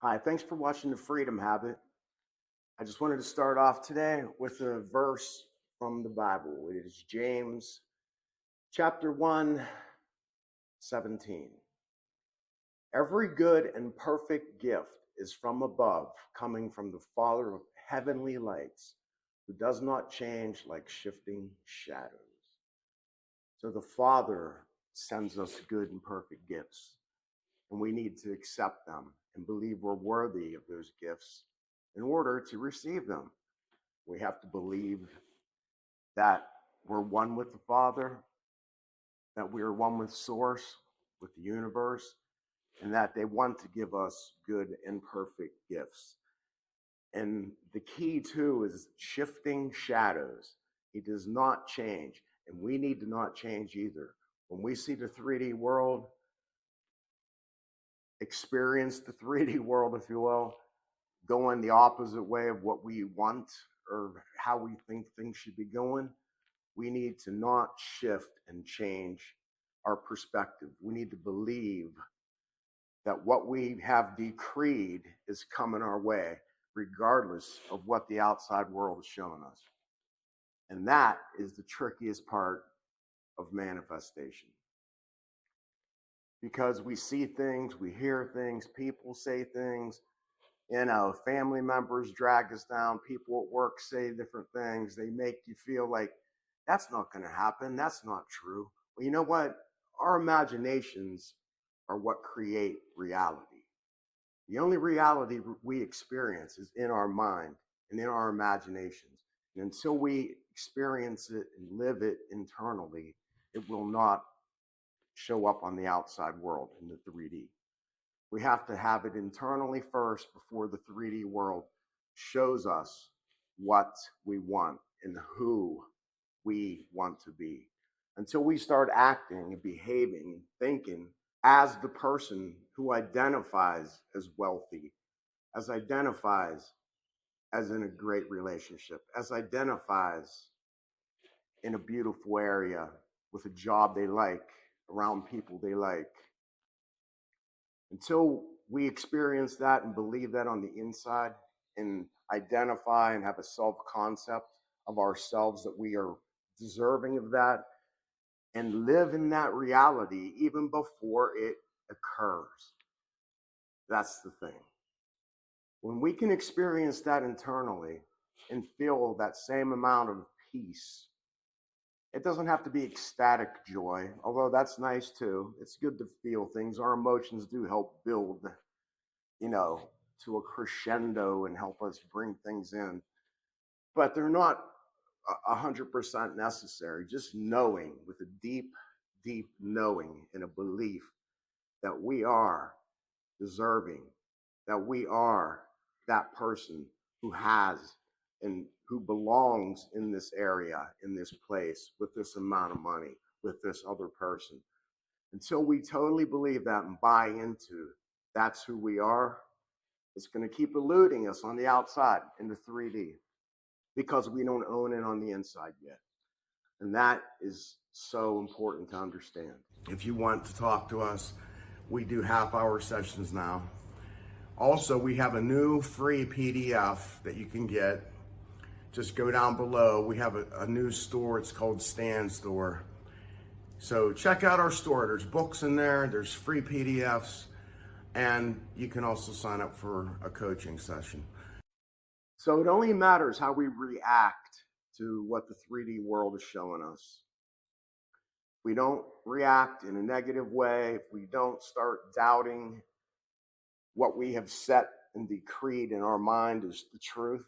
Hi, thanks for watching The Freedom Habit. I just wanted to start off today with a verse from the Bible. It is James chapter 1, 17. Every good and perfect gift is from above, coming from the Father of heavenly lights, who does not change like shifting shadows. So the Father sends us good and perfect gifts, and we need to accept them and believe we're worthy of those gifts in order to receive them. We have to believe that we're one with the Father, that we are one with Source, with the universe, and that they want to give us good and perfect gifts. And the key, too, is shifting shadows. He does not change, and we need to not change either. When we see the 3D world, experience the 3D world, if you will, going the opposite way of what we want or how we think things should be going, we need to not shift and change our perspective. We need to believe that what we have decreed is coming our way, regardless of what the outside world is showing us. And that is the trickiest part of manifestation. Because we see things, we hear things, people say things, family members drag us down, people at work say different things. They make you feel like that's not going to happen. That's not true. Well, you know what? Our imaginations are what create reality. The only reality we experience is in our mind and in our imaginations. And until we experience it and live it internally, it will not show up on the outside world in the 3D. We have to have it internally first before the 3D world shows us what we want and who we want to be. Until we start acting and behaving and thinking as the person who identifies as wealthy, as identifies as in a great relationship, as identifies in a beautiful area with a job they like, around people they like. Until we experience that and believe that on the inside and identify and have a self concept of ourselves that we are deserving of that and live in that reality even before it occurs. That's the thing. When we can experience that internally and feel that same amount of peace, it doesn't have to be ecstatic joy, although that's nice too. It's good to feel things. Our emotions do help build, you know, to a crescendo and help us bring things in. But they're not 100% necessary. Just knowing with a deep, deep knowing and a belief that we are deserving, that we are that person who has and who belongs in this area, in this place, with this amount of money, with this other person. Until we totally believe that and buy into that's who we are, it's going to keep eluding us on the outside in the 3D because we don't own it on the inside yet. And that is so important to understand. If you want to talk to us, we do half-hour sessions now. Also, we have a new free PDF that you can get. Just go down below. We have a new store. It's called Stan Store. So check out our store. There's books in there. There's free PDFs. And you can also sign up for a coaching session. So it only matters how we react to what the 3D world is showing us. If we don't react in a negative way, if we don't start doubting what we have set and decreed in our mind is the truth,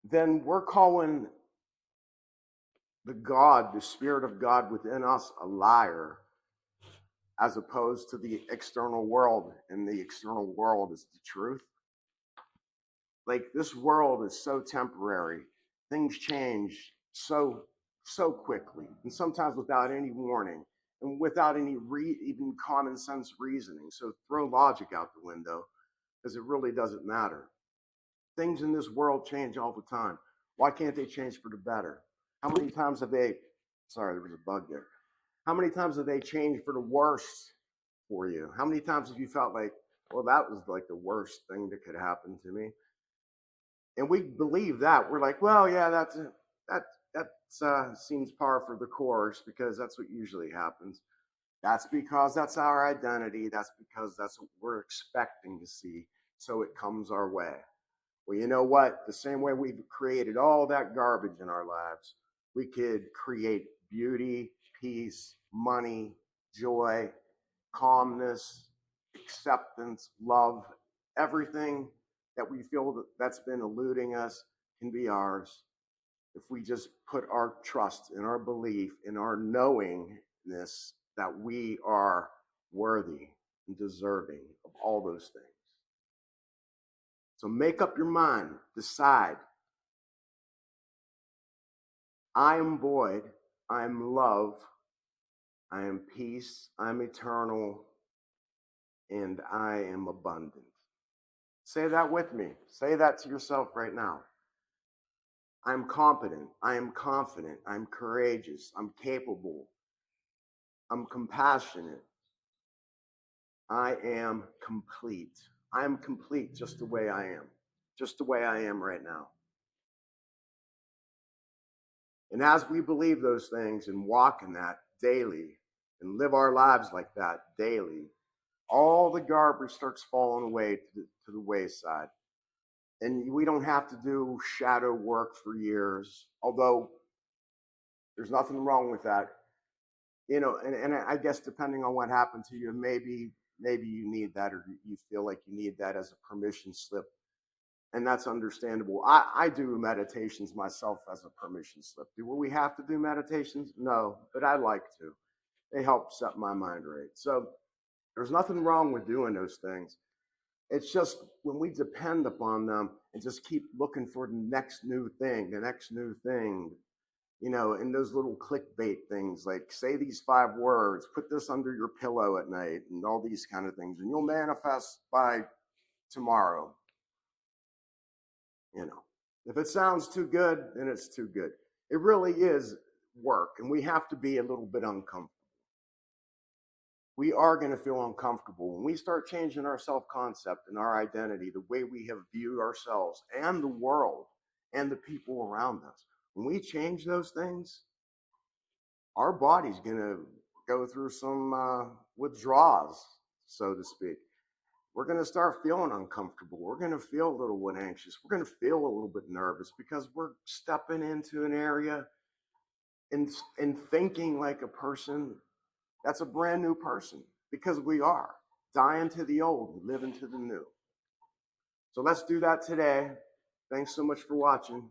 then we're calling the Spirit of God within us, a liar, as opposed to the external world, and the external world is the truth. Like, this world is so temporary. Things change so quickly, and sometimes without any warning and without any even common sense reasoning. So throw logic out the window, because it really doesn't matter. Things in this world change all the time. Why can't they change for the better? How many times have they, sorry, there was a bug there. How many times have they changed for the worse for you? How many times have you felt like, well, that was like the worst thing that could happen to me? And we believe that. We're like, well, yeah, that seems par for the course because that's what usually happens. That's because that's our identity. That's because that's what we're expecting to see. So it comes our way. Well, you know what? The same way we've created all that garbage in our lives, we could create beauty, peace, money, joy, calmness, acceptance, love, everything that we feel that's been eluding us can be ours if we just put our trust in our belief, in our knowingness that we are worthy and deserving of all those things. So make up your mind, decide. I am void, I am love, I am peace, I'm eternal, and I am abundant. Say that with me. Say that to yourself right now. I'm competent. I am confident. I'm courageous. I'm capable. I'm compassionate. I am complete. I am complete just the way I am, just the way I am right now. And as we believe those things and walk in that daily and live our lives like that daily, all the garbage starts falling away to the wayside. And we don't have to do shadow work for years, although there's nothing wrong with that. You know, and I guess depending on what happened to you, maybe you need that, or you feel like you need that as a permission slip, and that's understandable. I do meditations myself as a permission slip. Do we have to do meditations? No, but I like to. They help set my mind right. So there's nothing wrong with doing those things. It's just when we depend upon them and just keep looking for the next new thing, you know, and those little clickbait things like say these 5 words, put this under your pillow at night, and all these kind of things, and you'll manifest by tomorrow. You know, if it sounds too good, then it's too good. It really is work, and we have to be a little bit uncomfortable. We are going to feel uncomfortable when we start changing our self concept and our identity, the way we have viewed ourselves and the world and the people around us. When we change those things, our body's going to go through some withdrawals, so to speak. We're going to start feeling uncomfortable. We're going to feel a little bit anxious. We're going to feel a little bit nervous because we're stepping into an area and thinking like a person that's a brand new person, because we are dying to the old and living to the new. So let's do that today. Thanks so much for watching.